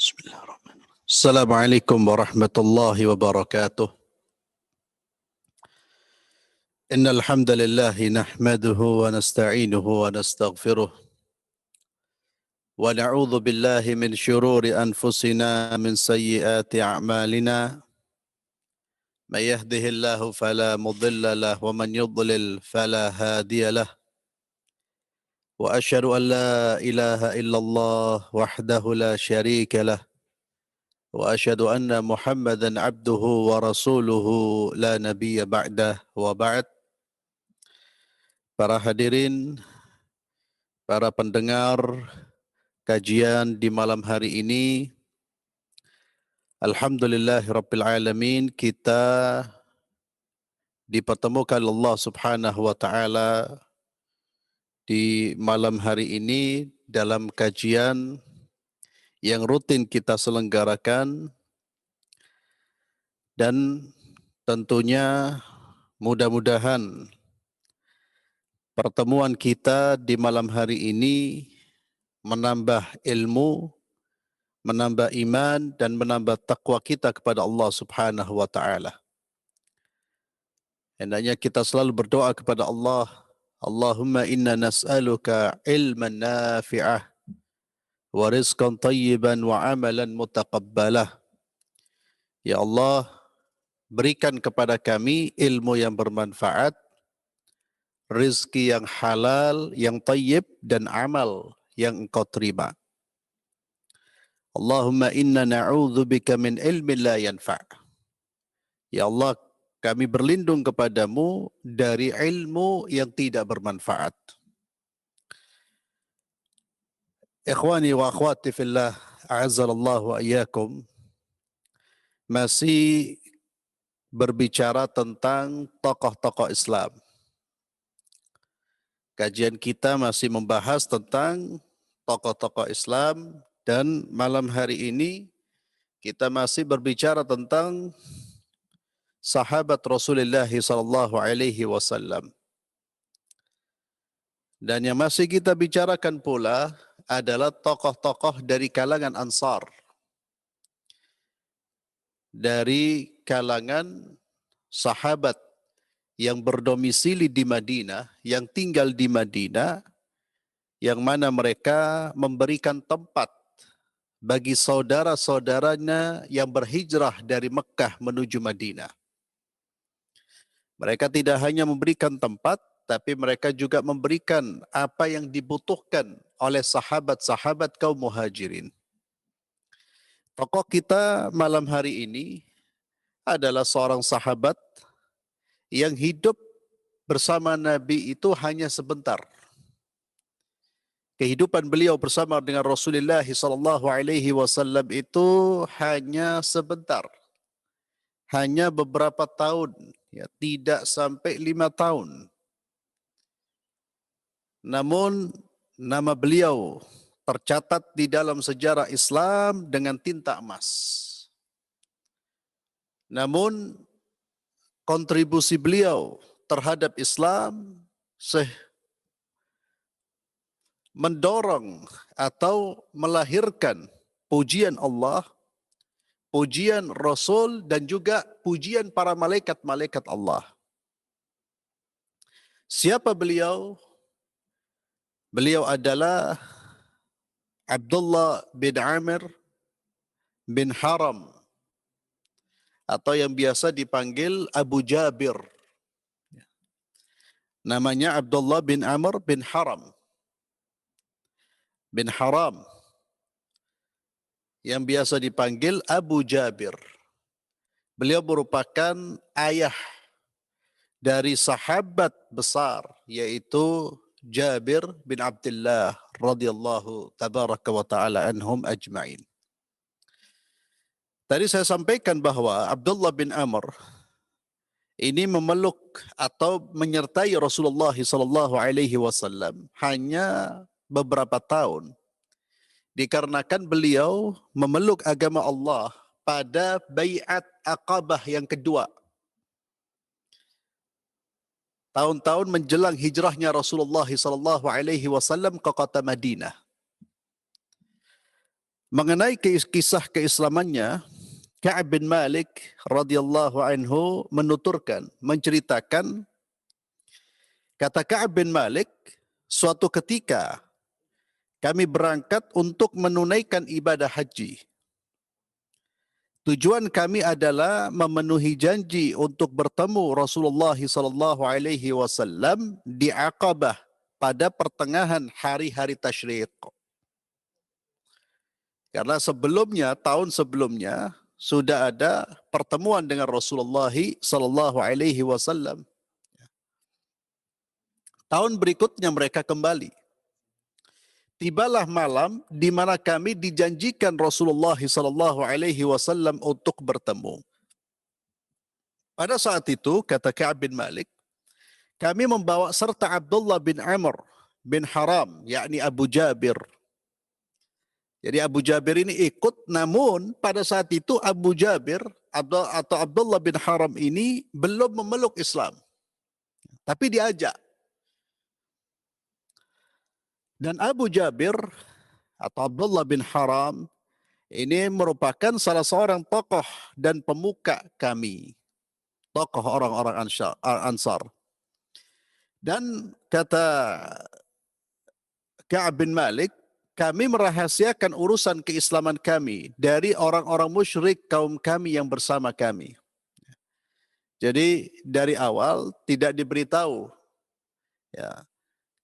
Bismillahirrahmanirrahim. Assalamualaikum warahmatullahi wabarakatuh. Innal hamdalillah nahmaduhu wa nasta'inuhu wa nastaghfiruh wa na'udzu billahi min shururi anfusina min sayyiati a'malina. May yahdihillahu fala mudilla lahu wa man yudlil fala hadiya lahu. Wa asyhadu an la ilaha illallah wahdahu la syarika lahu. وأشهد أن محمدا عبده ورسوله لا نبي بعده وبعد. Para hadirin, para pendengar kajian di malam hari ini, Alhamdulillahirabbil alamin, kita dipertemukan Allah Subhanahu wa taala di malam hari ini dalam kajian yang rutin kita selenggarakan, dan tentunya mudah-mudahan pertemuan kita di malam hari ini menambah ilmu, menambah iman, dan menambah takwa kita kepada Allah Subhanahu wa taala. Hendaknya kita selalu berdoa kepada Allah, Allahumma inna nas'aluka ilman nafi'ah wa rizqan tayyiban wa amalan mutaqabbalah. Ya Allah, berikan kepada kami ilmu yang bermanfaat, rizki yang halal, yang tayyib, dan amal yang Engkau terima. Allahumma inna na'udzubika min ilmin la yanfa'. Ya Allah, kami berlindung kepadamu dari ilmu yang tidak bermanfaat. Ikhwani wa akhwati fillah, a'azzallahu wa iyyakum. Masih berbicara tentang tokoh-tokoh Islam. Kajian kita masih membahas tentang tokoh-tokoh Islam, dan malam hari ini kita masih berbicara tentang sahabat Rasulullah sallallahu alaihi wasallam. Dan yang masih kita bicarakan pula adalah tokoh-tokoh dari kalangan Ansar, dari kalangan sahabat yang berdomisili di Madinah, yang tinggal di Madinah, yang mana mereka memberikan tempat bagi saudara-saudaranya yang berhijrah dari Mekah menuju Madinah. Mereka tidak hanya memberikan tempat, tapi mereka juga memberikan apa yang dibutuhkan oleh sahabat-sahabat kaum muhajirin. Tokoh kita malam hari ini adalah seorang sahabat yang hidup bersama Nabi itu hanya sebentar. Kehidupan beliau bersama dengan Rasulullah SAW itu hanya sebentar, hanya beberapa tahun, ya, tidak sampai 5 tahun. Namun nama beliau tercatat di dalam sejarah Islam dengan tinta emas. Namun kontribusi beliau terhadap Islam mendorong atau melahirkan pujian Allah, pujian Rasul, dan juga pujian para malaikat-malaikat Allah. Siapa beliau? Beliau adalah Abdullah bin Amir bin Haram, atau yang biasa dipanggil Abu Jabir. Namanya Abdullah bin Amr bin Haram bin Haram, yang biasa dipanggil Abu Jabir. Beliau merupakan ayah dari sahabat besar, yaitu Jabir bin Abdullah radhiyallahu tabaraka wa ta'ala anhum ajma'in. Tadi saya sampaikan bahwa Abdullah bin Amr ini memeluk atau menyertai Rasulullah SAW hanya beberapa tahun, dikarenakan beliau memeluk agama Allah pada Bai'at Aqabah yang kedua. Tahun-tahun menjelang hijrahnya Rasulullah SAW ke kota Madinah. Mengenai kisah keislamannya, Ka'ab bin Malik radhiyallahu anhu menuturkan, menceritakan, kata Ka'ab bin Malik, suatu ketika kami berangkat untuk menunaikan ibadah haji. Tujuan kami adalah memenuhi janji untuk bertemu Rasulullah sallallahu alaihi wasallam di Aqabah pada pertengahan hari-hari tasyriq. Karena sebelumnya, tahun sebelumnya sudah ada pertemuan dengan Rasulullah sallallahu alaihi wasallam. Tahun berikutnya mereka kembali. Tibalah malam di mana kami dijanjikan Rasulullah sallallahu alaihi wasallam untuk bertemu. Pada saat itu, kata Ka'ab bin Malik, kami membawa serta Abdullah bin Amr bin Haram, yakni Abu Jabir. Jadi Abu Jabir ini ikut, namun pada saat itu Abu Jabir atau Abdullah bin Haram ini belum memeluk Islam. Tapi diajak. Dan Abu Jabir atau Abdullah bin Haram ini merupakan salah seorang tokoh dan pemuka kami. Tokoh orang-orang Ansar. Dan kata Ka'ab bin Malik, kami merahasiakan urusan keislaman kami dari orang-orang musyrik kaum kami yang bersama kami. Jadi dari awal tidak diberitahu ya,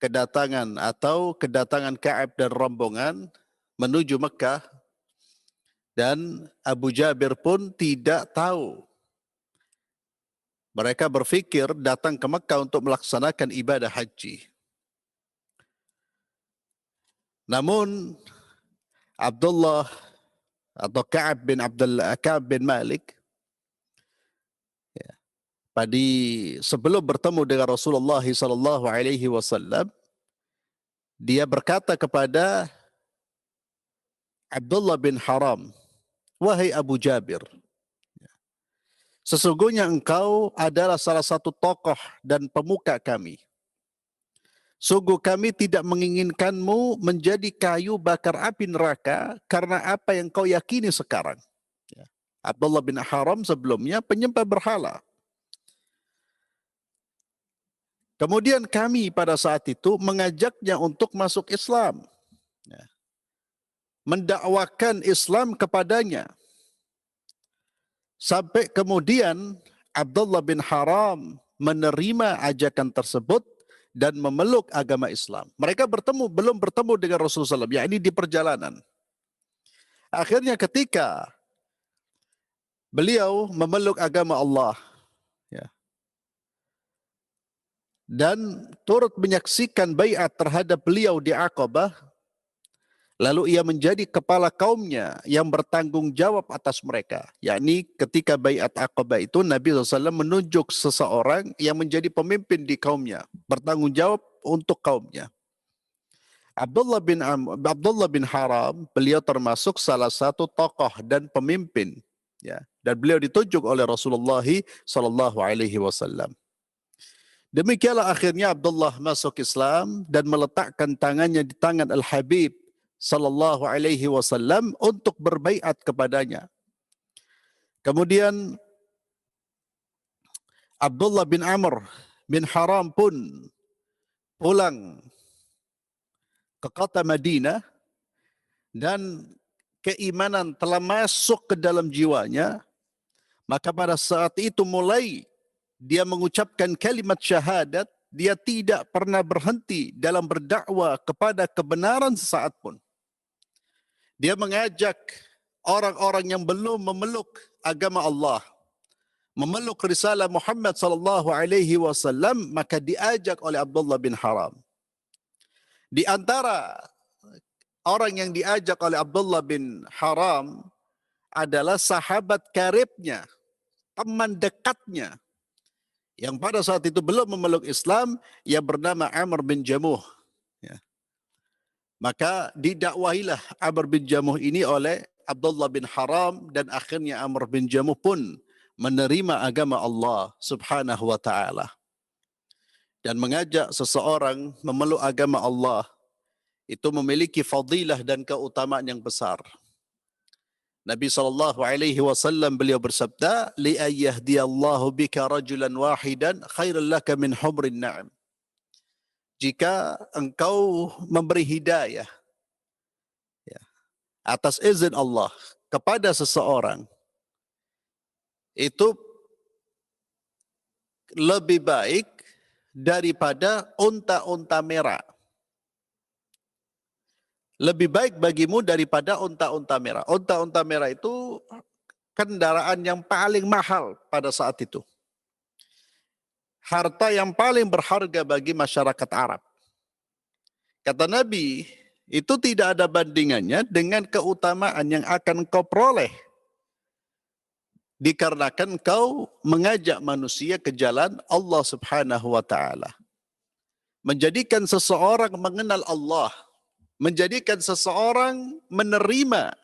kedatangan Ka'ab dan rombongan menuju Mekah, dan Abu Jabir pun tidak tahu. Mereka berfikir datang ke Mekah untuk melaksanakan ibadah haji. Namun Abdullah atau Ka'ab bin Malik ya, sebelum bertemu dengan Rasulullah sallallahu alaihi wasallam, dia berkata kepada Abdullah bin Haram, wahai Abu Jabir, sesungguhnya engkau adalah salah satu tokoh dan pemuka kami. Sungguh kami tidak menginginkanmu menjadi kayu bakar api neraka karena apa yang kau yakini sekarang. Abdullah bin Haram sebelumnya penyembah berhala. Kemudian kami pada saat itu mengajaknya untuk masuk Islam. Mendakwakan Islam kepadanya. Sampai kemudian Abdullah bin Haram menerima ajakan tersebut dan memeluk agama Islam. Mereka belum bertemu dengan Rasulullah SAW, yakni di perjalanan. Akhirnya ketika beliau memeluk agama Allah ya, dan turut menyaksikan baiat terhadap beliau di Aqabah, lalu ia menjadi kepala kaumnya yang bertanggung jawab atas mereka. Yakni ketika baiat Aqabah itu Nabi SAW menunjuk seseorang yang menjadi pemimpin di kaumnya, bertanggung jawab untuk kaumnya. Abdullah bin Haram, beliau termasuk salah satu tokoh dan pemimpin, ya, dan beliau ditunjuk oleh Rasulullah SAW. Demikianlah akhirnya Abdullah masuk Islam dan meletakkan tangannya di tangan Al-Habib sallallahu alaihi wasallam untuk berbaiat kepadanya. Kemudian Abdullah bin Amr bin Haram pun pulang ke kota Madinah dan keimanan telah masuk ke dalam jiwanya. Maka pada saat itu mulai dia mengucapkan kalimat syahadat. Dia tidak pernah berhenti dalam berdakwah kepada kebenaran sesaat pun. Dia mengajak orang-orang yang belum memeluk agama Allah, memeluk risalah Muhammad sallallahu alaihi wasallam, maka diajak oleh Abdullah bin Haram. Di antara orang yang diajak oleh Abdullah bin Haram adalah sahabat karibnya, teman dekatnya, yang pada saat itu belum memeluk Islam, yang bernama Amr bin Jamuh. Ya. Maka didakwahilah Amr bin Jamuh ini oleh Abdullah bin Haram, dan akhirnya Amr bin Jamuh pun menerima agama Allah subhanahu wa ta'ala. Dan mengajak seseorang memeluk agama Allah itu memiliki fadilah dan keutamaan yang besar. Nabi SAW beliau bersabda, li ayyahdiyallahu bika rajulan wahidan khairul laka min humrin na'am. Jika engkau memberi hidayah ya, atas izin Allah kepada seseorang, itu lebih baik daripada unta-unta merah. Lebih baik bagimu daripada unta-unta merah. Unta-unta merah itu kendaraan yang paling mahal pada saat itu. Harta yang paling berharga bagi masyarakat Arab. Kata Nabi, itu tidak ada bandingannya dengan keutamaan yang akan kau peroleh dikarenakan kau mengajak manusia ke jalan Allah Subhanahu wa taala. Menjadikan seseorang mengenal Allah, menjadikan seseorang menerima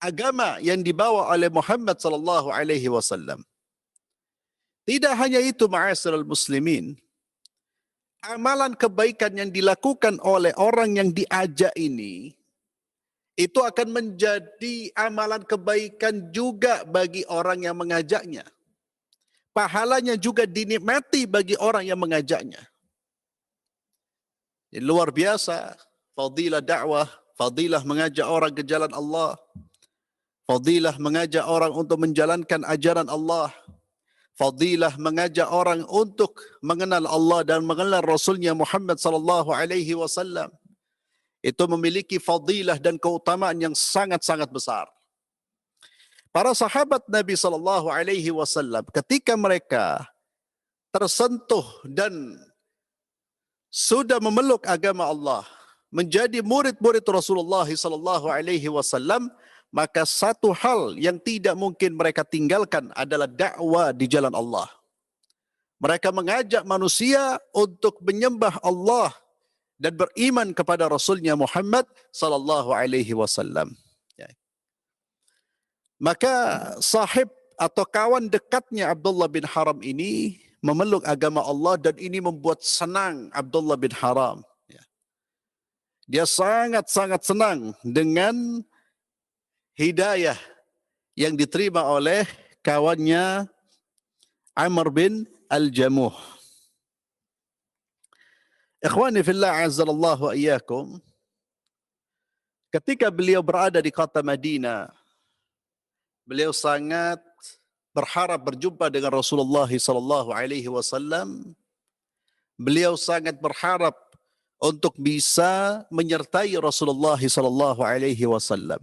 agama yang dibawa oleh Muhammad sallallahu alaihi wasallam. Tidak hanya itu, ma'asyiral muslimin, amalan kebaikan yang dilakukan oleh orang yang diajak ini itu akan menjadi amalan kebaikan juga bagi orang yang mengajaknya. Pahalanya juga dinikmati bagi orang yang mengajaknya. Luar biasa fadilah dakwah, fadilah mengajak orang ke jalan Allah, fadilah mengajak orang untuk menjalankan ajaran Allah, fadilah mengajak orang untuk mengenal Allah dan mengenal Rasulnya Muhammad sallallahu alaihi wasallam. Itu memiliki fadilah dan keutamaan yang sangat-sangat besar. Para sahabat Nabi sallallahu alaihi wasallam ketika mereka tersentuh dan sudah memeluk agama Allah, menjadi murid-murid Rasulullah sallallahu alaihi wasallam, maka satu hal yang tidak mungkin mereka tinggalkan adalah dakwah di jalan Allah. Mereka mengajak manusia untuk menyembah Allah dan beriman kepada Rasulnya Muhammad sallallahu alaihi wasallam. Maka sahib atau kawan dekatnya Abdullah bin Haram ini memeluk agama Allah dan ini membuat senang Abdullah bin Haram. Dia sangat-sangat senang dengan hidayah yang diterima oleh kawannya Amr bin Al-Jamuh. Ikhwani fillah azzallahu wa iyyakum, ketika beliau berada di kota Madinah, beliau sangat berharap berjumpa dengan Rasulullah sallallahu alaihi wasallam. Beliau sangat berharap untuk bisa menyertai Rasulullah sallallahu alaihi wasallam.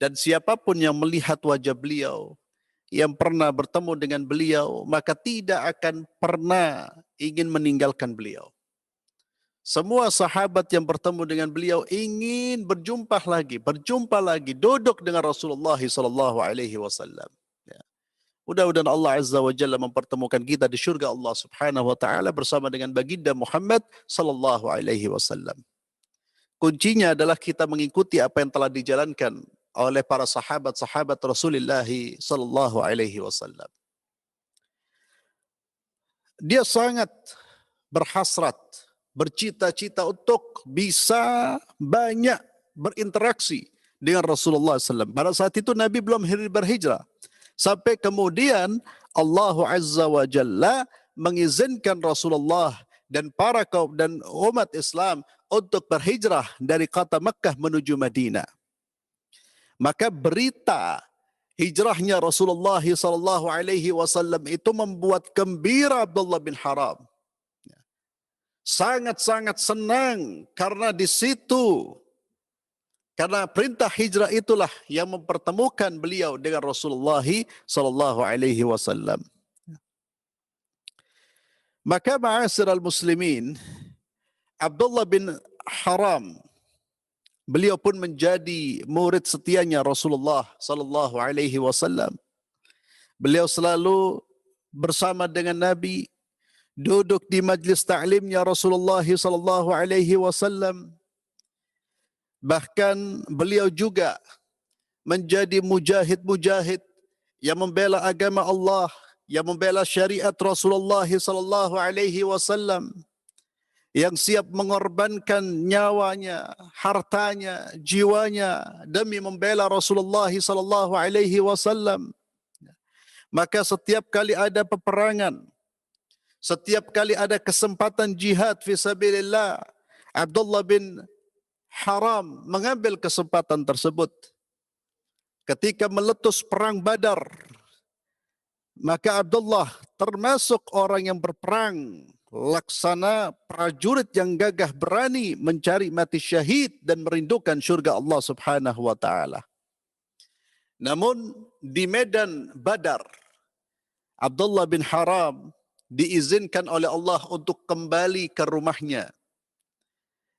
Dan siapapun yang melihat wajah beliau, yang pernah bertemu dengan beliau, maka tidak akan pernah ingin meninggalkan beliau. Semua sahabat yang bertemu dengan beliau ingin berjumpa lagi, duduk dengan Rasulullah sallallahu alaihi wasallam. Mudah-mudahan Allah Azza wa Jalla mempertemukan kita di syurga Allah Subhanahu wa taala bersama dengan baginda Muhammad sallallahu alaihi wasallam. Kuncinya adalah kita mengikuti apa yang telah dijalankan oleh para sahabat-sahabat Rasulullah sallallahu alaihi wasallam. Dia sangat berhasrat, bercita-cita untuk bisa banyak berinteraksi dengan Rasulullah SAW. Pada saat itu Nabi belum berhijrah. Sampai kemudian Allah Azza wa Jalla mengizinkan Rasulullah dan para kaum dan umat Islam untuk berhijrah dari kota Makkah menuju Madinah. Maka berita hijrahnya Rasulullah SAW itu membuat gembira Abdullah bin Haram. Sangat-sangat senang karena di situ, karena perintah hijrah itulah yang mempertemukan beliau dengan Rasulullah sallallahu alaihi wasallam. Maka ma'asyiral muslimin, Abdullah bin Haram, beliau pun menjadi murid setianya Rasulullah sallallahu alaihi wasallam. Beliau selalu bersama dengan Nabi, duduk di majlis ta'limnya Rasulullah sallallahu alaihi wasallam. Bahkan beliau juga menjadi mujahid-mujahid yang membela agama Allah, yang membela syariat Rasulullah sallallahu alaihi wasallam. yang siap mengorbankan nyawanya, hartanya, jiwanya demi membela Rasulullah sallallahu alaihi wasallam. Maka setiap kali ada peperangan, setiap kali ada kesempatan jihad fi sabilillah, Abdullah bin Haram mengambil kesempatan tersebut. Ketika meletus perang Badar, maka Abdullah termasuk orang yang berperang, laksana prajurit yang gagah berani mencari mati syahid dan merindukan syurga Allah Subhanahu wa taala. Namun di medan Badar, Abdullah bin Haram diizinkan oleh Allah untuk kembali ke rumahnya.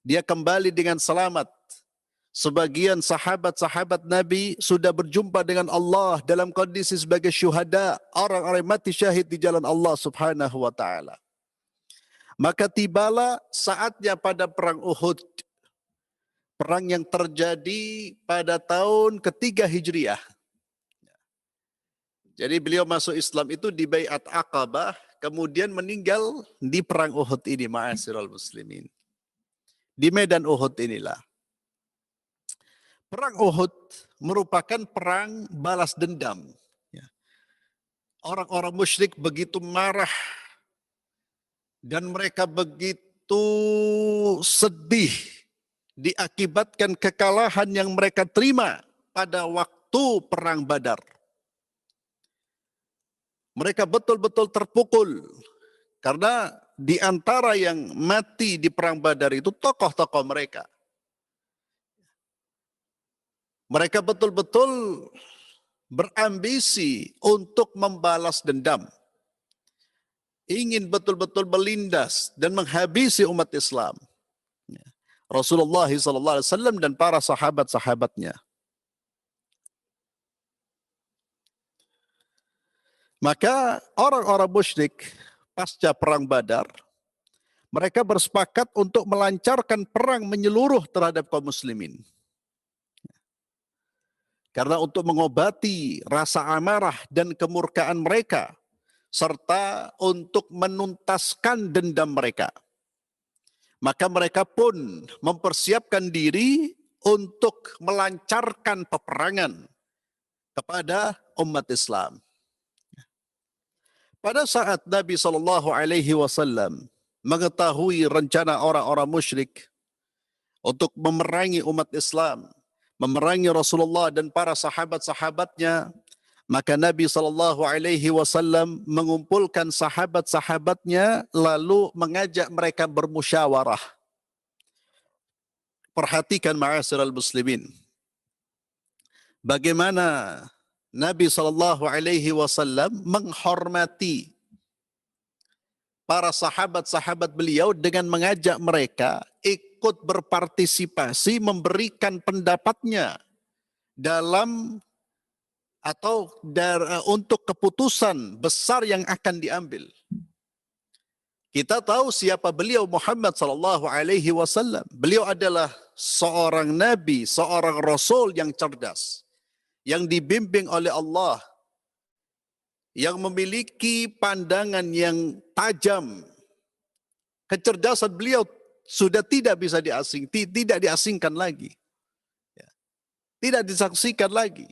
Dia kembali dengan selamat. Sebagian sahabat-sahabat Nabi sudah berjumpa dengan Allah dalam kondisi sebagai syuhada, orang-orang mati syahid di jalan Allah Subhanahu wa taala. Maka tibalah saatnya pada perang Uhud. Perang yang terjadi pada tahun ketiga Hijriah. Jadi beliau masuk Islam itu di Bai'at Aqabah, kemudian meninggal di perang Uhud ini, ma'asyiral muslimin. Di medan Uhud inilah. Perang Uhud merupakan perang balas dendam. Orang-orang musyrik begitu marah dan mereka begitu sedih diakibatkan kekalahan yang mereka terima pada waktu perang Badar. Mereka betul-betul terpukul karena di antara yang mati di perang Badar itu tokoh-tokoh mereka. Mereka betul-betul berambisi untuk membalas dendam. Ingin betul-betul melindas dan menghabisi umat Islam. Rasulullah SAW dan para sahabat-sahabatnya. Maka orang-orang musyrik pasca perang Badar, mereka bersepakat untuk melancarkan perang menyeluruh terhadap kaum muslimin. Karena untuk mengobati rasa amarah dan kemurkaan mereka, serta untuk menuntaskan dendam mereka. Maka mereka pun mempersiapkan diri untuk melancarkan peperangan kepada umat Islam. Pada saat Nabi SAW mengetahui rencana orang-orang musyrik untuk memerangi umat Islam, memerangi Rasulullah dan para sahabat-sahabatnya, maka Nabi SAW mengumpulkan sahabat-sahabatnya lalu mengajak mereka bermusyawarah. Perhatikan ma'asyiral muslimin, bagaimana Nabi SAW menghormati para sahabat-sahabat beliau dengan mengajak mereka ikut berpartisipasi memberikan pendapatnya dalam atau untuk keputusan besar yang akan diambil. Kita tahu siapa beliau, Muhammad SAW. Beliau adalah seorang nabi, seorang rasul yang cerdas, yang dibimbing oleh Allah, yang memiliki pandangan yang tajam. Kecerdasan beliau sudah tidak bisa tidak diasingkan lagi. Tidak disaksikan lagi.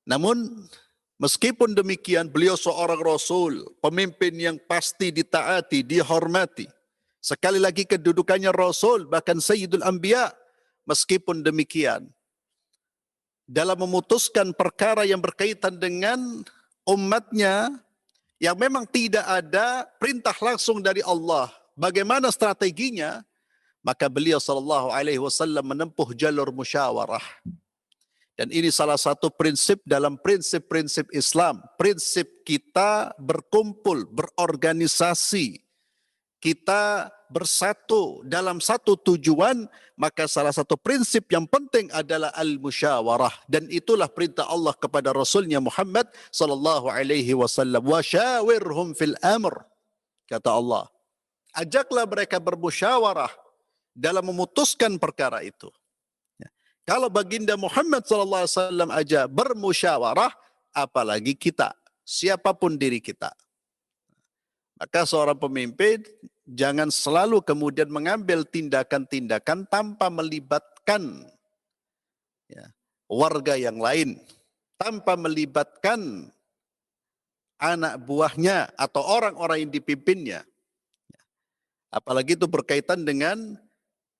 Namun meskipun demikian beliau seorang rasul, pemimpin yang pasti ditaati, dihormati. Sekali lagi kedudukannya rasul, bahkan sayyidul anbiya. Meskipun demikian, dalam memutuskan perkara yang berkaitan dengan umatnya yang memang tidak ada perintah langsung dari Allah, bagaimana strateginya, maka beliau SAW menempuh jalur musyawarah. Dan ini salah satu prinsip dalam prinsip-prinsip Islam. Prinsip kita berkumpul, berorganisasi, kita bersatu dalam satu tujuan, maka salah satu prinsip yang penting adalah al-musyawarah. Dan itulah perintah Allah kepada Rasulnya Muhammad sallallahu alaihi wasallam. Wa syawirhum fil amr, kata Allah. Ajaklah mereka bermusyawarah dalam memutuskan perkara itu. Kalau baginda Muhammad SAW aja bermusyawarah, apalagi kita, siapapun diri kita. Maka seorang pemimpin jangan selalu kemudian mengambil tindakan-tindakan tanpa melibatkan ya, warga yang lain, tanpa melibatkan anak buahnya atau orang-orang yang dipimpinnya. Apalagi itu berkaitan dengan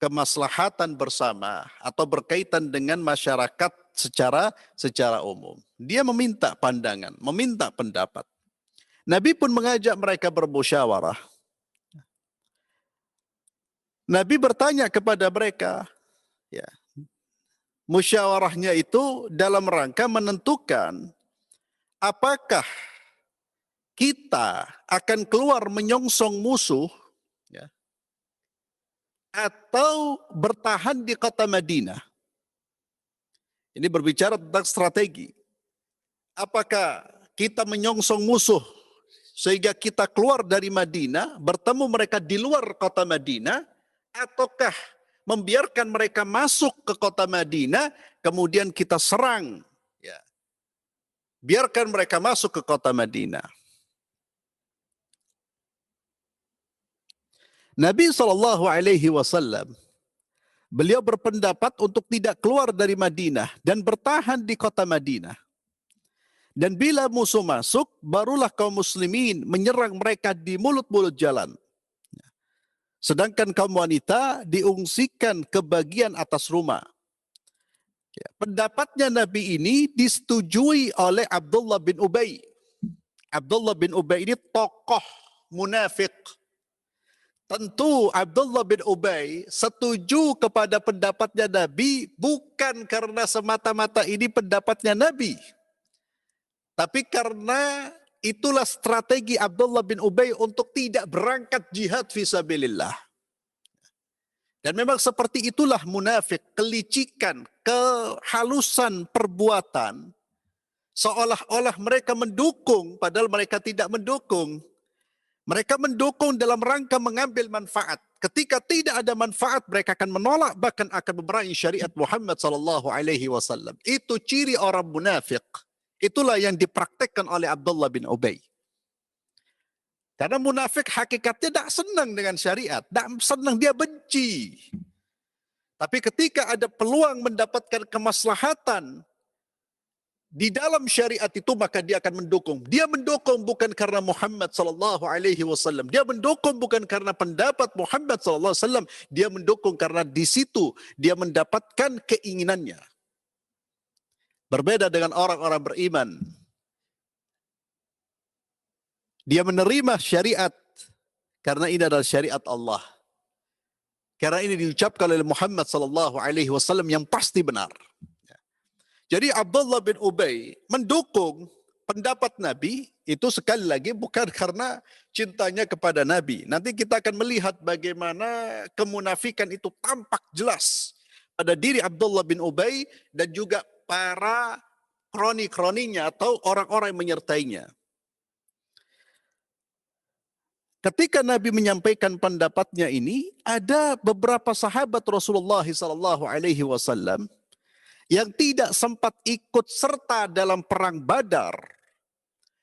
kemaslahatan bersama atau berkaitan dengan masyarakat secara umum. Dia meminta pandangan, meminta pendapat. Nabi pun mengajak mereka bermusyawarah. Nabi bertanya kepada mereka, ya, musyawarahnya itu dalam rangka menentukan apakah kita akan keluar menyongsong musuh, ya, atau bertahan di kota Madinah. Ini berbicara tentang strategi. Apakah kita menyongsong musuh sehingga kita keluar dari Madinah, bertemu mereka di luar kota Madinah, ataukah membiarkan mereka masuk ke kota Madinah, kemudian kita serang. Ya. Biarkan mereka masuk ke kota Madinah. Nabi SAW, beliau berpendapat untuk tidak keluar dari Madinah dan bertahan di kota Madinah. Dan bila musuh masuk, barulah kaum muslimin menyerang mereka di mulut-mulut jalan. Sedangkan kaum wanita diungsikan ke bagian atas rumah. Pendapatnya Nabi ini disetujui oleh Abdullah bin Ubay. Abdullah bin Ubay ini tokoh munafik. Tentu Abdullah bin Ubay setuju kepada pendapatnya Nabi bukan karena semata-mata ini pendapatnya Nabi. Tapi karena itulah strategi Abdullah bin Ubay untuk tidak berangkat jihad fisabilillah. Dan memang seperti itulah munafik, kelicikan, kehalusan perbuatan, seolah-olah mereka mendukung, padahal mereka tidak mendukung. Mereka mendukung dalam rangka mengambil manfaat. Ketika tidak ada manfaat, mereka akan menolak, bahkan akan memerangi syariat Muhammad SAW. Itu ciri orang munafik. Itulah yang dipraktekkan oleh Abdullah bin Ubay. Karena munafik hakikatnya tidak senang dengan syariat, tidak senang, dia benci. Tapi ketika ada peluang mendapatkan kemaslahatan di dalam syariat itu, maka dia akan mendukung. Dia mendukung bukan karena Muhammad SAW. Dia mendukung bukan karena pendapat Muhammad SAW. Dia mendukung karena di situ dia mendapatkan keinginannya. Berbeda dengan orang-orang beriman. Dia menerima syariat karena ini adalah syariat Allah. Karena ini diucapkan oleh Muhammad SAW yang pasti benar. Jadi Abdullah bin Ubay mendukung pendapat Nabi itu sekali lagi bukan karena cintanya kepada Nabi. Nanti kita akan melihat bagaimana kemunafikan itu tampak jelas pada diri Abdullah bin Ubay dan juga para kroni-kroninya atau orang-orang yang menyertainya. Ketika Nabi menyampaikan pendapatnya ini, ada beberapa sahabat Rasulullah SAW yang tidak sempat ikut serta dalam perang Badar.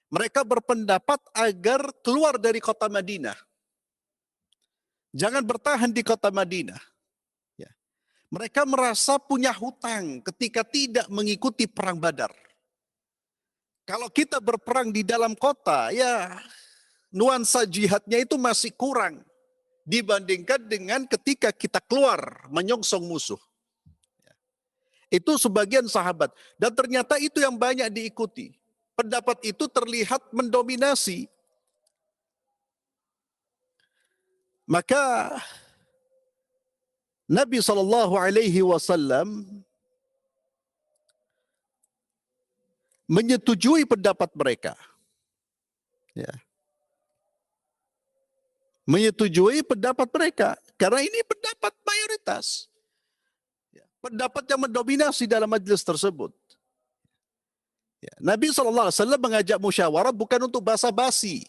Mereka berpendapat agar keluar dari kota Madinah. Jangan bertahan di kota Madinah. Ya. Mereka merasa punya hutang ketika tidak mengikuti perang Badar. Kalau kita berperang di dalam kota, ya nuansa jihadnya itu masih kurang dibandingkan dengan ketika kita keluar menyongsong musuh. Itu sebagian sahabat. Dan ternyata itu yang banyak diikuti. Pendapat itu terlihat mendominasi. Maka Nabi SAW menyetujui pendapat mereka. Ya. Menyetujui pendapat mereka. Karena ini pendapat mayoritas. Pendapat yang mendominasi dalam majelis tersebut. Ya, Nabi SAW mengajak musyawarah bukan untuk basa-basi.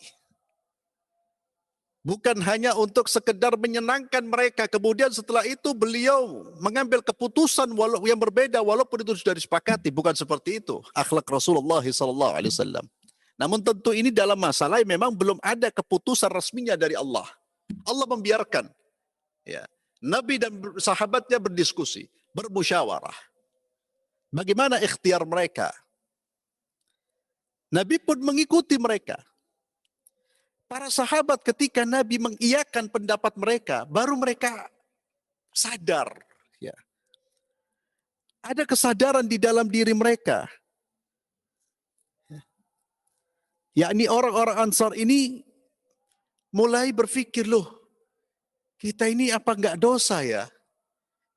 Bukan hanya untuk sekedar menyenangkan mereka. Kemudian setelah itu beliau mengambil keputusan yang berbeda walaupun itu sudah disepakati. Bukan seperti itu akhlak Rasulullah SAW. Namun tentu ini dalam masalah yang memang belum ada keputusan resminya dari Allah. Allah membiarkan ya, Nabi dan sahabatnya berdiskusi, bermusyawarah. Bagaimana ikhtiar mereka? Nabi pun mengikuti mereka. Para sahabat ketika Nabi mengiyakan pendapat mereka, baru mereka sadar. Ya. Ada kesadaran di dalam diri mereka. Yakni orang-orang Ansar ini mulai berpikir, loh, kita ini apa enggak dosa ya?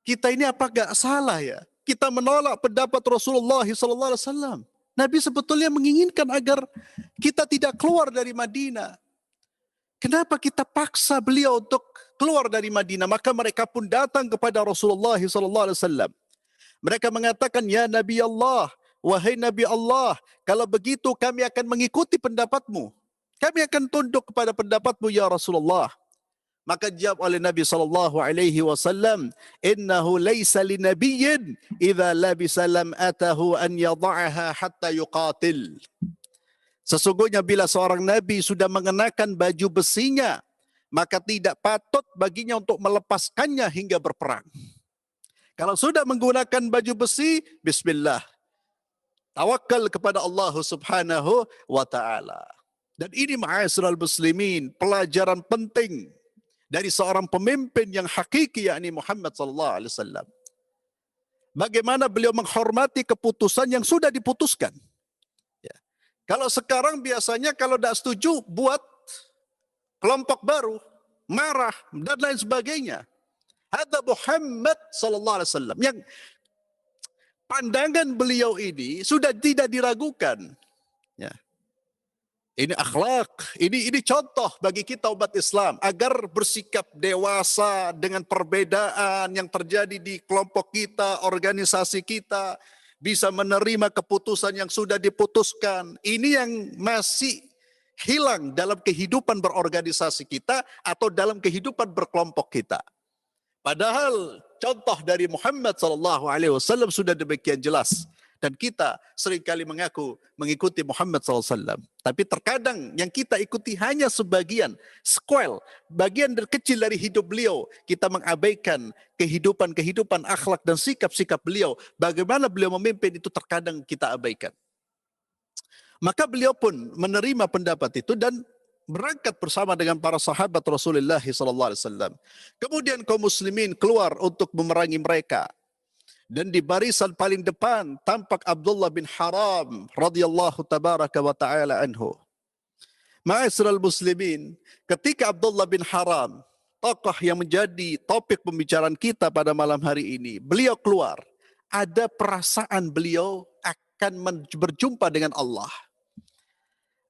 Kita ini apa enggak salah ya? Kita menolak pendapat Rasulullah SAW. Nabi sebetulnya menginginkan agar kita tidak keluar dari Madinah. Kenapa kita paksa beliau untuk keluar dari Madinah? Maka mereka pun datang kepada Rasulullah SAW. Mereka mengatakan, ya Nabi Allah, wahai Nabi Allah, kalau begitu kami akan mengikuti pendapatmu. Kami akan tunduk kepada pendapatmu ya Rasulullah. Maka jawab oleh Nabi SAW, innahu laysa linabiyyin idza labisa lam atahu an yada'aha hatta yuqatil. Sesungguhnya bila seorang Nabi sudah mengenakan baju besinya, maka tidak patut baginya untuk melepaskannya hingga berperang. Kalau sudah menggunakan baju besi, bismillah. Tawakal kepada Allah Subhanahu wa ta'ala. Dan ini ma'asyiral muslimin, pelajaran penting dari seorang pemimpin yang hakiki, yakni Muhammad sallallahu alaihi wasallam. Bagaimana beliau menghormati keputusan yang sudah diputuskan. Kalau sekarang biasanya kalau tidak setuju buat kelompok baru, marah dan lain sebagainya. Ada Muhammad sallallahu alaihi wasallam yang pandangan beliau ini sudah tidak diragukan. Ya. Ini akhlak, ini contoh bagi kita umat Islam agar bersikap dewasa dengan perbedaan yang terjadi di kelompok kita, organisasi kita. Bisa menerima keputusan yang sudah diputuskan. Ini yang masih hilang dalam kehidupan berorganisasi kita atau dalam kehidupan berkelompok kita. Padahal contoh dari Muhammad SAW sudah demikian jelas. Dan kita seringkali mengaku mengikuti Muhammad SAW. Tapi terkadang yang kita ikuti hanya sebagian, sequel, bagian kecil dari hidup beliau. Kita mengabaikan kehidupan akhlak dan sikap-sikap beliau. Bagaimana beliau memimpin itu terkadang kita abaikan. Maka beliau pun menerima pendapat itu dan berangkat bersama dengan para sahabat Rasulullah SAW. Kemudian kaum muslimin keluar untuk memerangi mereka. Dan di barisan paling depan tampak Abdullah bin Haram radhiyallahu tabaraka wa ta'ala anhu. Ma'asyiral muslimin, ketika Abdullah bin Haram, tokoh yang menjadi topik pembicaraan kita pada malam hari ini, beliau keluar, ada perasaan beliau akan berjumpa dengan Allah.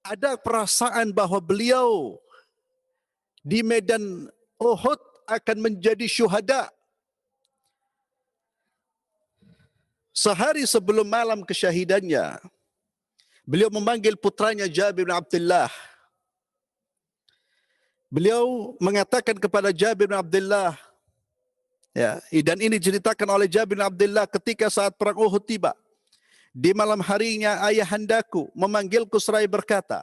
Ada perasaan bahwa beliau di medan Uhud akan menjadi syuhada. Sehari sebelum malam kesyahidannya, beliau memanggil putranya Jabir bin Abdullah. Beliau mengatakan kepada Jabir bin Abdullah, ya, dan ini diceritakan oleh Jabir bin Abdullah ketika saat perang Uhud tiba. Di malam harinya ayahandaku memanggilku seraya berkata,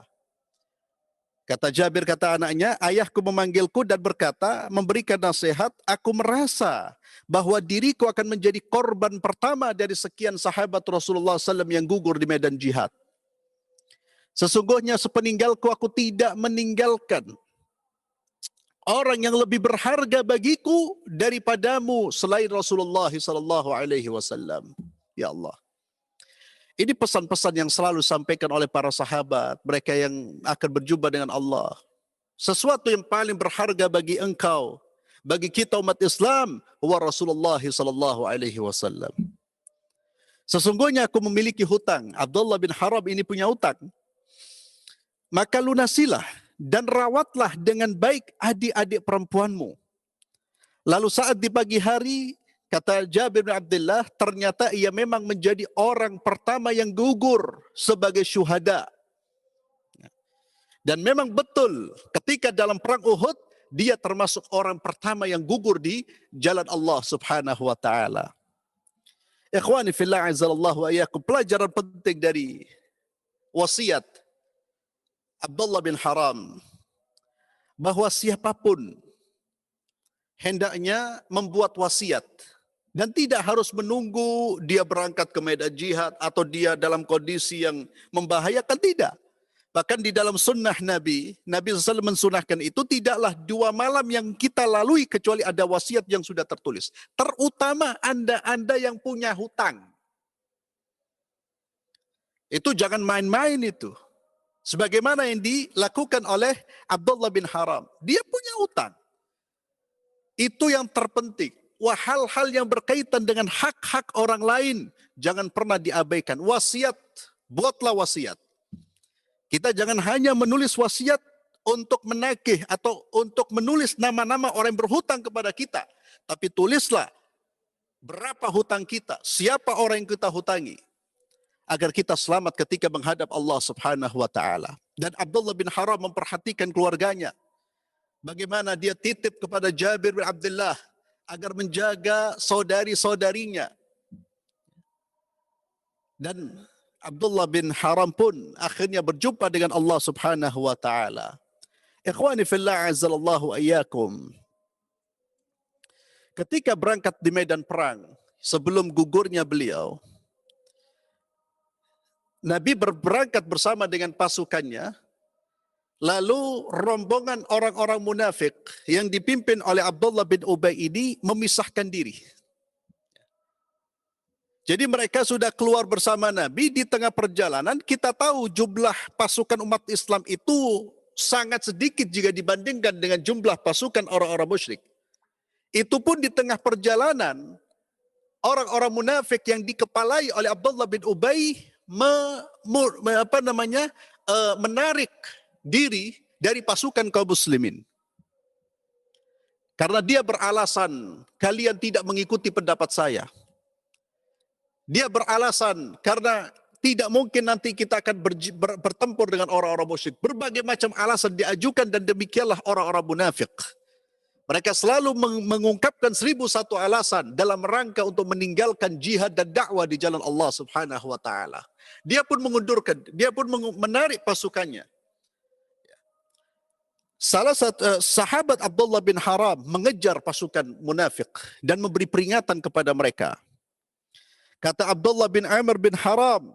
kata Jabir, kata anaknya, ayahku memanggilku dan berkata, memberikan nasihat, aku merasa bahwa diriku akan menjadi korban pertama dari sekian sahabat Rasulullah SAW yang gugur di medan jihad. Sesungguhnya sepeninggalku aku tidak meninggalkan orang yang lebih berharga bagiku daripadamu selain Rasulullah SAW. Ya Allah. Ini pesan-pesan yang selalu disampaikan oleh para sahabat, mereka yang akan berjumpa dengan Allah. Sesuatu yang paling berharga bagi engkau, bagi kita umat Islam, wa Rasulullah SAW. Sesungguhnya aku memiliki hutang. Abdullah bin Haram ini punya hutang. Maka lunasilah dan rawatlah dengan baik adik-adik perempuanmu. Lalu saat di pagi hari, kata Jabir bin Abdullah, ternyata ia memang menjadi orang pertama yang gugur sebagai syuhada. Dan memang betul, ketika dalam perang Uhud, dia termasuk orang pertama yang gugur di jalan Allah Subhanahu wa ta'ala. Ikhwani fillah azzalallahu wa iyyakum, pelajaran penting dari wasiat Abdullah bin Haram. bahwa siapapun hendaknya membuat wasiat dan tidak harus menunggu dia berangkat ke medan jihad atau dia dalam kondisi yang membahayakan, tidak. Bahkan di dalam sunnah Nabi SAW mensunahkan itu tidaklah 2 malam yang kita lalui kecuali ada wasiat yang sudah tertulis. Terutama Anda yang punya hutang. Itu jangan main-main itu. Sebagaimana yang dilakukan oleh Abdullah bin Haram. Dia punya hutang. Itu yang terpenting. Wah, hal-hal yang berkaitan dengan hak-hak orang lain jangan pernah diabaikan. Wasiat, buatlah wasiat. Kita jangan hanya menulis wasiat untuk menagih atau untuk menulis nama-nama orang yang berhutang kepada kita. Tapi tulislah berapa hutang kita, siapa orang yang kita hutangi. Agar kita selamat ketika menghadap Allah Subhanahu wa ta'ala. Dan Abdullah bin Haram memperhatikan keluarganya. Bagaimana dia titip kepada Jabir bin Abdullah agar menjaga saudari-saudarinya. Dan Abdullah bin Haram pun akhirnya berjumpa dengan Allah Subhanahu wa ta'ala. Ikhwani fillah azzalallahu ayyakum. Ketika berangkat di medan perang, sebelum gugurnya beliau, Nabi berangkat bersama dengan pasukannya, lalu rombongan orang-orang munafik yang dipimpin oleh Abdullah bin Ubay ini memisahkan diri. Jadi mereka sudah keluar bersama Nabi di tengah perjalanan. Kita tahu jumlah pasukan umat Islam itu sangat sedikit jika dibandingkan dengan jumlah pasukan orang-orang musyrik. Itu pun di tengah perjalanan, orang-orang munafik yang dikepalai oleh Abdullah bin Ubay menarik diri dari pasukan kaum muslimin. Karena dia beralasan, kalian tidak mengikuti pendapat saya. Dia beralasan, karena tidak mungkin nanti kita akan bertempur dengan orang-orang musyrik. Berbagai macam alasan diajukan dan demikianlah orang-orang munafik. Mereka selalu mengungkapkan 1001 alasan dalam rangka untuk meninggalkan jihad dan dakwah di jalan Allah Subhanahu wa ta'ala. Dia pun mengundurkan, dia pun menarik pasukannya. Salah satu sahabat Abdullah bin Haram mengejar pasukan munafik dan memberi peringatan kepada mereka. Kata Abdullah bin Amr bin Haram,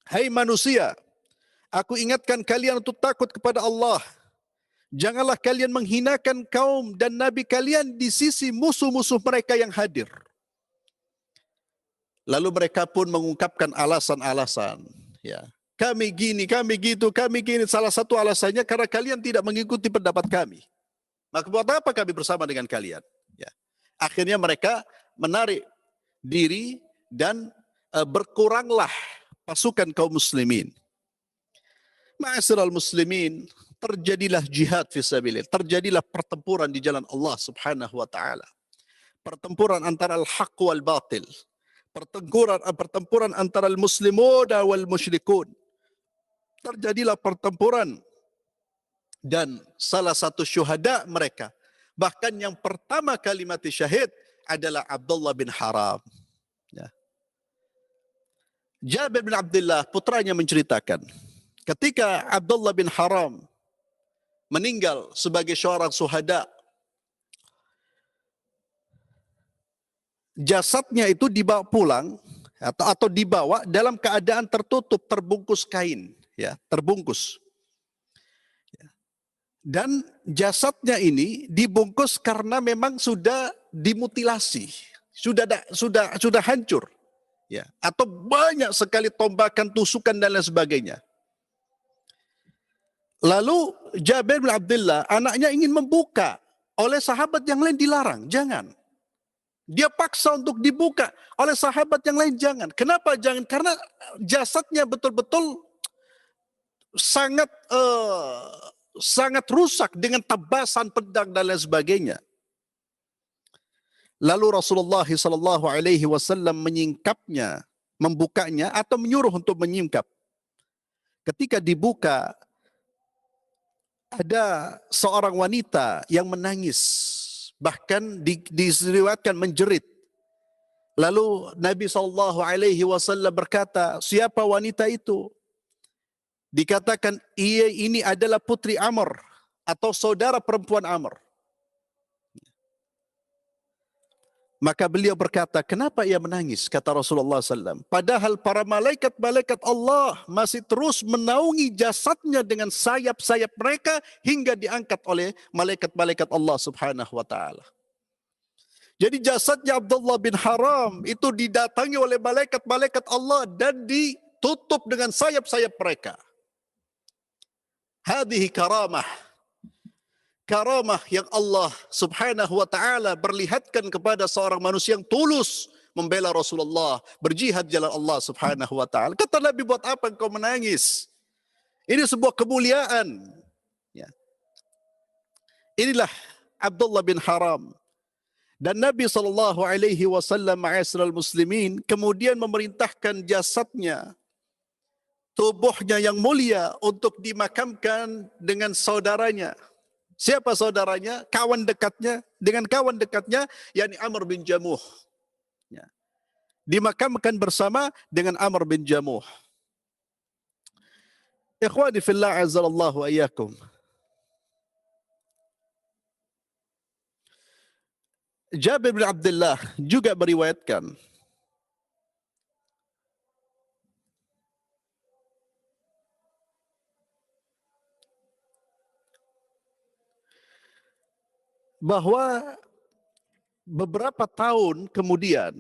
"Hai manusia, aku ingatkan kalian untuk takut kepada Allah. Janganlah kalian menghinakan kaum dan nabi kalian di sisi musuh-musuh mereka yang hadir." Lalu mereka pun mengungkapkan alasan-alasan. Ya, kami gini, kami gitu, kami gini. Salah satu alasannya karena kalian tidak mengikuti pendapat kami. Maka buat apa kami bersama dengan kalian? Ya. Akhirnya mereka menarik diri dan berkuranglah pasukan kaum muslimin. Ma'asyiral muslimin, terjadilah jihad fisabilillah, terjadilah pertempuran di jalan Allah Subhanahu wa taala. Pertempuran antara al-haq wal batil. Pertempuran antara al-muslimun wal musyrikun. Terjadilah pertempuran dan salah satu syuhada mereka, bahkan yang pertama kali mati syahid adalah Abdullah bin Haram. Ya. Jabir bin Abdullah putranya menceritakan, ketika Abdullah bin Haram meninggal sebagai seorang syuhada, jasadnya itu dibawa pulang atau dibawa dalam keadaan tertutup, terbungkus kain, ya, terbungkus. Dan jasadnya ini dibungkus karena memang sudah dimutilasi, sudah hancur, ya, atau banyak sekali tombakan, tusukan dan lain sebagainya. Lalu Jabir bin Abdullah, anaknya ingin membuka, oleh sahabat yang lain dilarang, jangan. Dia paksa untuk dibuka, oleh sahabat yang lain jangan. Kenapa jangan? Karena jasadnya betul-betul sangat rusak dengan tebasan pedang dan lain sebagainya. Lalu Rasulullah SAW menyingkapnya, membukanya atau menyuruh untuk menyingkap. Ketika dibuka, ada seorang wanita yang menangis, bahkan diriwayatkan menjerit. Lalu Nabi SAW berkata, siapa wanita itu? Dikatakan, ini adalah putri Amr atau saudara perempuan Amr. Maka beliau berkata, kenapa ia menangis? Kata Rasulullah SAW. Padahal para malaikat-malaikat Allah masih terus menaungi jasadnya dengan sayap-sayap mereka hingga diangkat oleh malaikat-malaikat Allah Subhanahu wa Ta'ala. Jadi jasadnya Abdullah bin Haram itu didatangi oleh malaikat-malaikat Allah dan ditutup dengan sayap-sayap mereka. Hadhihi karamah. Karamah yang Allah Subhanahu wa Ta'ala berlihatkan kepada seorang manusia yang tulus membela Rasulullah, berjihad jalan Allah Subhanahu wa Ta'ala. Kata Nabi, buat apa engkau menangis? Ini sebuah kemuliaan. Ya. Inilah Abdullah bin Haram. Dan Nabi SAW ma'asyiral muslimin kemudian memerintahkan jasadnya, tubuhnya yang mulia untuk dimakamkan dengan saudaranya. Siapa saudaranya? Kawan dekatnya. Dengan kawan dekatnya, yakni Amr bin Jamuh. Ya. Dimakamkan bersama dengan Amr bin Jamuh. Ikhwani fillah azzalallahu ayyakum. Jabir bin Abdullah juga meriwayatkan bahwa beberapa tahun kemudian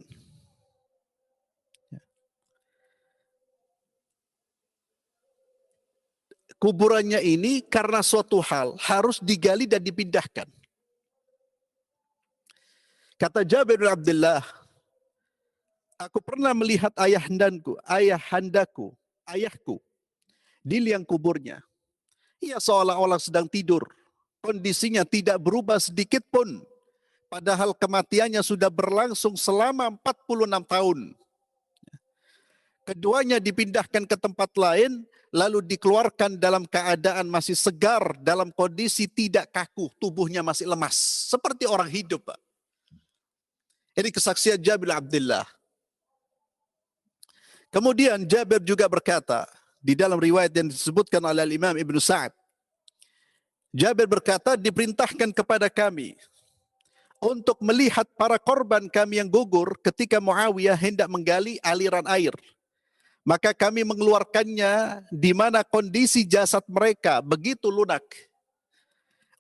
kuburannya ini karena suatu hal harus digali dan dipindahkan. Kata Jabir bin Abdullah, aku pernah melihat ayahku di liang kuburnya. Ia seolah-olah sedang tidur. Kondisinya tidak berubah sedikit pun. Padahal kematiannya sudah berlangsung selama 46 tahun. Keduanya dipindahkan ke tempat lain, lalu dikeluarkan dalam keadaan masih segar, dalam kondisi tidak kaku, tubuhnya masih lemas. Seperti orang hidup, Pak. Ini kesaksian Jabir bin Abdullah. Kemudian Jabir juga berkata, di dalam riwayat yang disebutkan oleh Imam Ibn Sa'ad, Jabir berkata, diperintahkan kepada kami untuk melihat para korban kami yang gugur ketika Muawiyah hendak menggali aliran air. Maka kami mengeluarkannya di mana kondisi jasad mereka begitu lunak.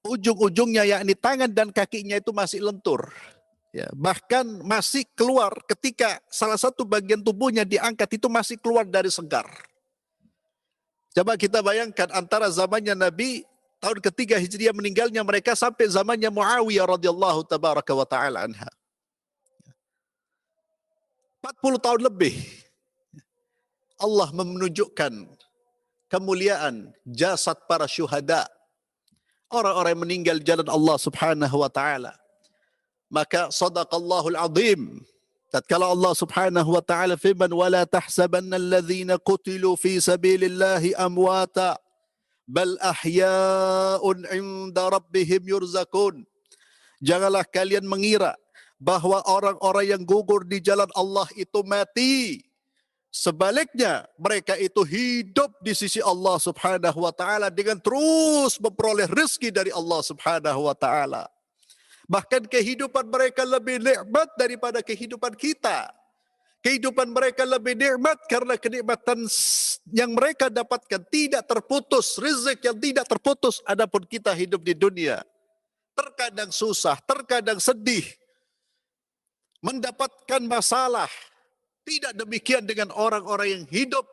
Ujung-ujungnya yakni tangan dan kakinya itu masih lentur. Ya, bahkan masih keluar ketika salah satu bagian tubuhnya diangkat itu masih keluar dari segar. Coba kita bayangkan antara zamannya Nabi tahun ketiga Hijriah meninggalnya mereka sampai zamannya Muawiyah radhiyallahu tabaraka wa ta'ala anha. 40 tahun lebih. Allah menunjukkan kemuliaan jasad para syuhada. Orang-orang yang meninggal jalan Allah Subhanahu wa ta'ala. Maka sadaqallahul azim. Tatkala Allah Subhanahu wa ta'ala firman, wala tahsabanna alladhina qutilu fi sabilillahi amwata bal ahya'un 'inda rabbihim yurzakun. Janganlah kalian mengira bahwa orang-orang yang gugur di jalan Allah itu mati. Sebaliknya, mereka itu hidup di sisi Allah Subhanahu wa ta'ala dengan terus memperoleh rezeki dari Allah Subhanahu wa ta'ala. Bahkan kehidupan mereka lebih nikmat daripada kehidupan kita. Kehidupan mereka lebih nikmat karena kenikmatan yang mereka dapatkan tidak terputus, rezeki yang tidak terputus. Adapun kita hidup di dunia, terkadang susah, terkadang sedih, mendapatkan masalah. Tidak demikian dengan orang-orang yang hidup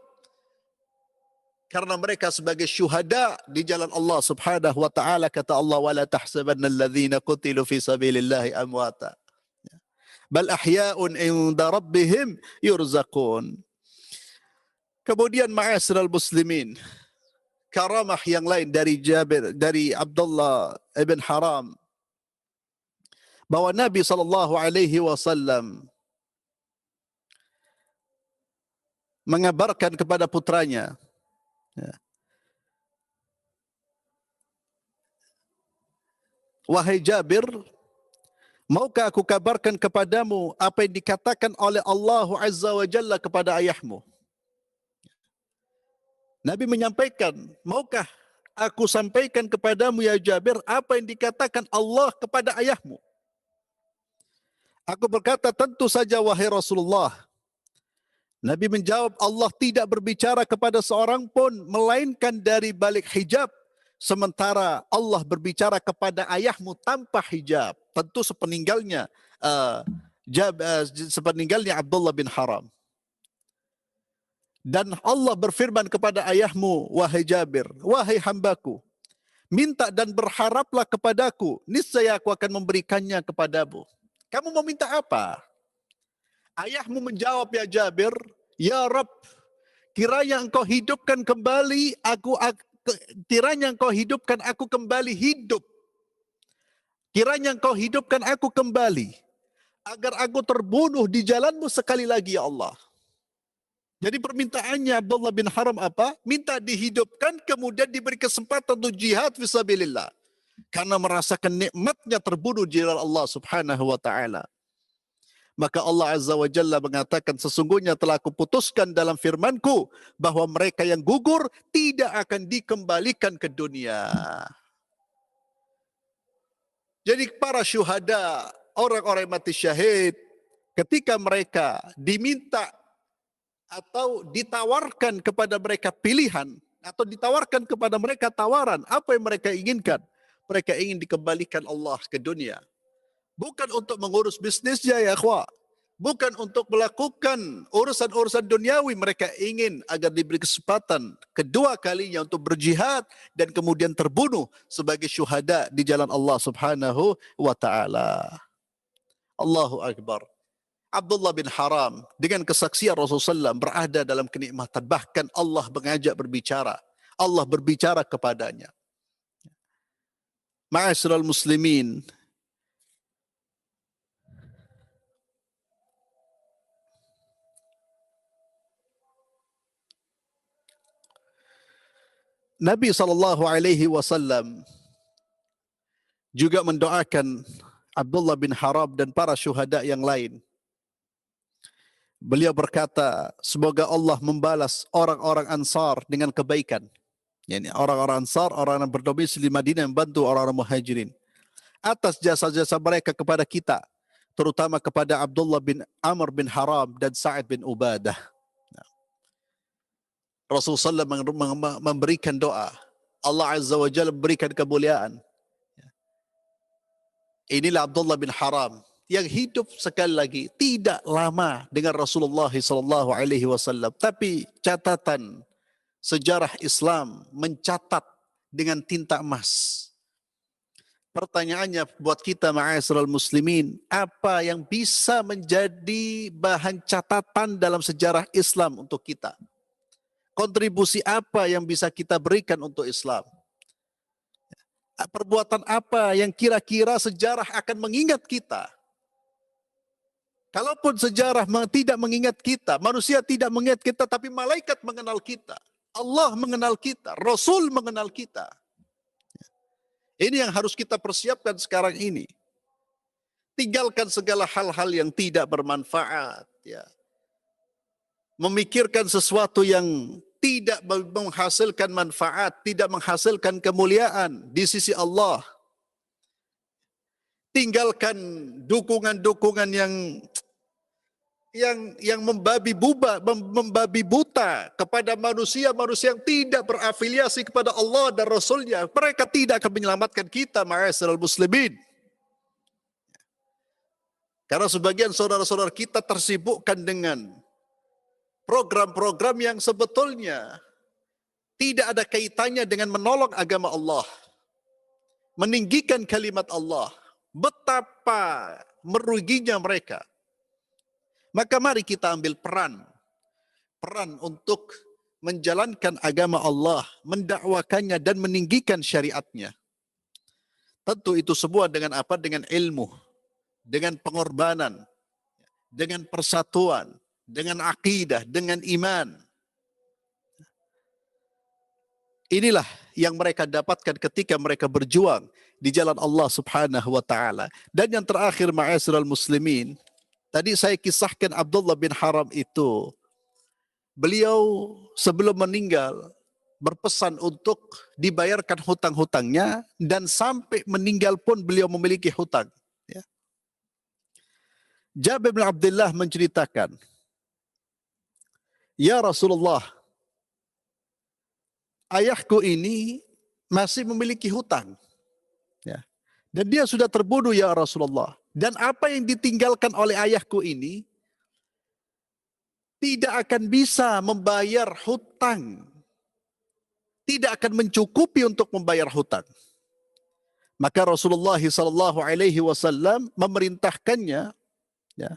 karena mereka sebagai syuhada di jalan Allah Subhanahu wa ta'ala. Kata Allah, wala tahsabanna alladhina qutilu fi sabilillahi amwata bal ahya'un 'inda rabbihim yurzaqun. Kemudian ma'asyiral muslimin, karamah yang lain dari Abdullah ibn Haram, bahwa Nabi SAW mengabarkan kepada putranya, wahai Jabir, maukah aku kabarkan kepadamu apa yang dikatakan oleh Allah Azza wa Jalla kepada ayahmu? Nabi menyampaikan, maukah aku sampaikan kepadamu ya Jabir apa yang dikatakan Allah kepada ayahmu. Aku berkata, tentu saja wahai Rasulullah. Nabi menjawab, Allah tidak berbicara kepada seorang pun melainkan dari balik hijab. Sementara Allah berbicara kepada ayahmu tanpa hijab. Tentu sepeninggalnya sepeninggalnya Abdullah bin Haram. Dan Allah berfirman kepada ayahmu, wahai Jabir, wahai hambaku, minta dan berharaplah kepadaku, niscaya aku akan memberikannya kepadamu. Kamu mau minta apa? Ayahmu menjawab, ya Jabir, ya Rabb, kiranya engkau hidupkan kembali kiranya engkau hidupkan aku kembali hidup. Kiranya engkau hidupkan aku kembali agar aku terbunuh di jalanmu sekali lagi ya Allah. Jadi permintaannya Abdullah bin Haram apa? Minta dihidupkan kemudian diberi kesempatan untuk jihad fisabilillah. Karena merasakan nikmatnya terbunuh di jalan Allah Subhanahu wa taala. Maka Allah Azza wa Jalla mengatakan, sesungguhnya telah kuputuskan dalam firmanku bahwa mereka yang gugur tidak akan dikembalikan ke dunia. Jadi para syuhada, orang-orang mati syahid, ketika mereka diminta atau ditawarkan kepada mereka pilihan, atau ditawarkan kepada mereka tawaran, apa yang mereka inginkan? Mereka ingin dikembalikan Allah ke dunia. Bukan untuk mengurus bisnisnya ya akhwat. Bukan untuk melakukan urusan-urusan duniawi. Mereka ingin agar diberi kesempatan kedua kalinya untuk berjihad dan kemudian terbunuh sebagai syuhada di jalan Allah Subhanahu wa taala. Allahu Akbar. Abdullah bin Haram dengan kesaksian Rasulullah SAW berada dalam kenikmatan. Bahkan Allah mengajak berbicara. Allah berbicara kepadanya. Ma'asyiral muslimin, Nabi SAW juga mendoakan Abdullah bin Haram dan para syuhada yang lain. Beliau berkata, semoga Allah membalas orang-orang Ansar dengan kebaikan. Yani orang-orang Ansar, orang yang berdomisili di Madinah yang membantu orang-orang Muhajirin atas jasa-jasa mereka kepada kita, terutama kepada Abdullah bin Amr bin Haram dan Sa'id bin Ubadah. Rasulullah SAW memberikan doa. Allah Azza wa Jalla memberikan kemuliaan. Inilah Abdullah bin Haram yang hidup sekali lagi tidak lama dengan Rasulullah SAW. Tapi catatan sejarah Islam mencatat dengan tinta emas. Pertanyaannya buat kita ma'asyiral muslimin, apa yang bisa menjadi bahan catatan dalam sejarah Islam untuk kita? Kontribusi apa yang bisa kita berikan untuk Islam? Perbuatan apa yang kira-kira sejarah akan mengingat kita? Kalaupun sejarah tidak mengingat kita, manusia tidak mengingat kita, tapi malaikat mengenal kita. Allah mengenal kita, Rasul mengenal kita. Ini yang harus kita persiapkan sekarang ini. Tinggalkan segala hal-hal yang tidak bermanfaat. Ya. Memikirkan sesuatu yang tidak menghasilkan manfaat, tidak menghasilkan kemuliaan di sisi Allah. Tinggalkan dukungan-dukungan yang membabi buta kepada manusia-manusia yang tidak berafiliasi kepada Allah dan Rasulnya. Mereka tidak akan menyelamatkan kita, ma'asyiral muslimin. Karena sebagian saudara-saudara kita tersibukkan dengan program-program yang sebetulnya tidak ada kaitannya dengan menolong agama Allah, meninggikan kalimat Allah. Betapa meruginya mereka. Maka mari kita ambil peran untuk menjalankan agama Allah, mendakwakannya dan meninggikan syariatnya. Tentu itu semua dengan apa? Dengan ilmu, dengan pengorbanan, dengan persatuan, dengan akidah, dengan iman. Inilah yang mereka dapatkan ketika mereka berjuang di jalan Allah Subhanahu wa taala. Dan yang terakhir, ma'asyiral muslimin, tadi saya kisahkan Abdullah bin Haram itu. Beliau sebelum meninggal berpesan untuk dibayarkan hutang-hutangnya dan sampai meninggal pun beliau memiliki hutang. Ya. Jabir bin Abdullah menceritakan, "Ya Rasulullah, ayahku ini masih memiliki hutang. Ya. Dan dia sudah terbunuh ya Rasulullah. Dan apa yang ditinggalkan oleh ayahku ini tidak akan bisa membayar hutang. Tidak akan mencukupi untuk membayar hutang." Maka Rasulullah SAW memerintahkannya, ya,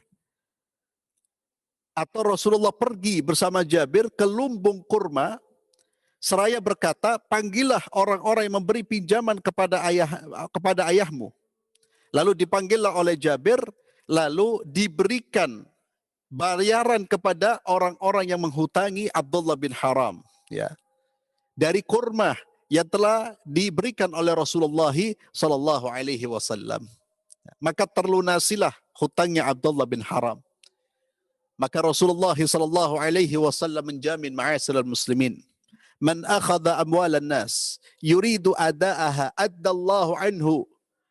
atau Rasulullah pergi bersama Jabir ke lumbung kurma, seraya berkata, "Panggillah orang-orang yang memberi pinjaman kepada ayahmu." Lalu dipanggillah oleh Jabir, lalu diberikan bayaran kepada orang-orang yang menghutangi Abdullah bin Haram, ya, dari kurma yang telah diberikan oleh Rasulullah sallallahu alaihi wasallam. Maka terlunasilah hutangnya Abdullah bin Haram. Maka Rasulullah sallallahu alaihi wasallam menjamin, ma'asyiral muslimin, "Man akhadha amwalan nas yuridu ada'aha addallahu anhu,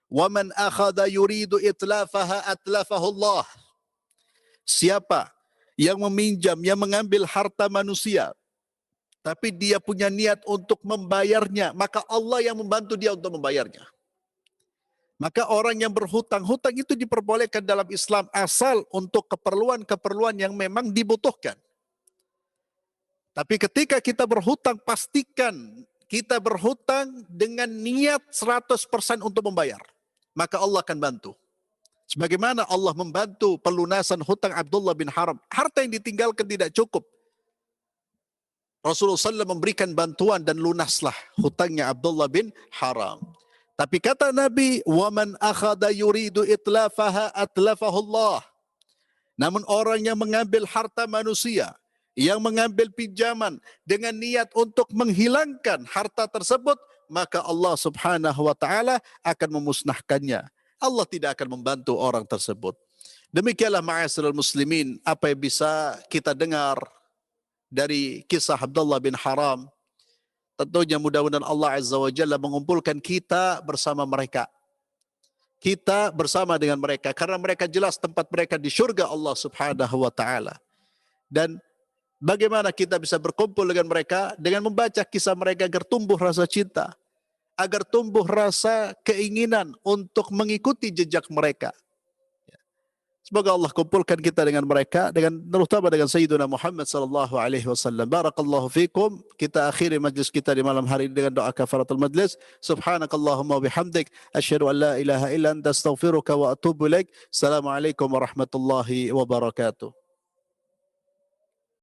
wa man akhadha yuridu itlafaha atlafahu Allah." Siapa yang meminjam, yang mengambil harta manusia, tapi dia punya niat untuk membayarnya, maka Allah yang membantu dia untuk membayarnya. Maka orang yang berhutang-hutang itu diperbolehkan dalam Islam asal untuk keperluan-keperluan yang memang dibutuhkan. Tapi ketika kita berhutang, pastikan kita berhutang dengan niat 100% untuk membayar. Maka Allah akan bantu. Sebagaimana Allah membantu pelunasan hutang Abdullah bin Haram. Harta yang ditinggalkan tidak cukup. Rasulullah SAW memberikan bantuan dan lunaslah hutangnya Abdullah bin Haram. Tapi kata Nabi, "Waman akhadha yuridu itlafaha atlafahu Allah." Namun orang yang mengambil harta manusia, yang mengambil pinjaman dengan niat untuk menghilangkan harta tersebut, maka Allah Subhanahu wa taala akan memusnahkannya. Allah tidak akan membantu orang tersebut. Demikianlah ma'asyiral muslimin apa yang bisa kita dengar dari kisah Abdullah bin Haram. Tentunya mudah-mudahan Allah Azza wa Jalla mengumpulkan kita bersama mereka. Kita bersama dengan mereka. Karena mereka jelas tempat mereka di syurga Allah Subhanahu wa ta'ala. Dan bagaimana kita bisa berkumpul dengan mereka? Dengan membaca kisah mereka agar tumbuh rasa cinta. Agar tumbuh rasa keinginan untuk mengikuti jejak mereka. Semoga Allah kumpulkan kita dengan mereka, dengan terutama dengan Sayyidina Muhammad sallallahu alaihi wasallam. Barakallahu fikum. Kita akhiri majlis kita di malam hari ini dengan doa kafaratul majlis. Subhanakallahumma bihamdik asyhadu an la ilaha illa anta astaghfiruka wa atubu ilaik. Assalamualaikum warahmatullahi wabarakatuh.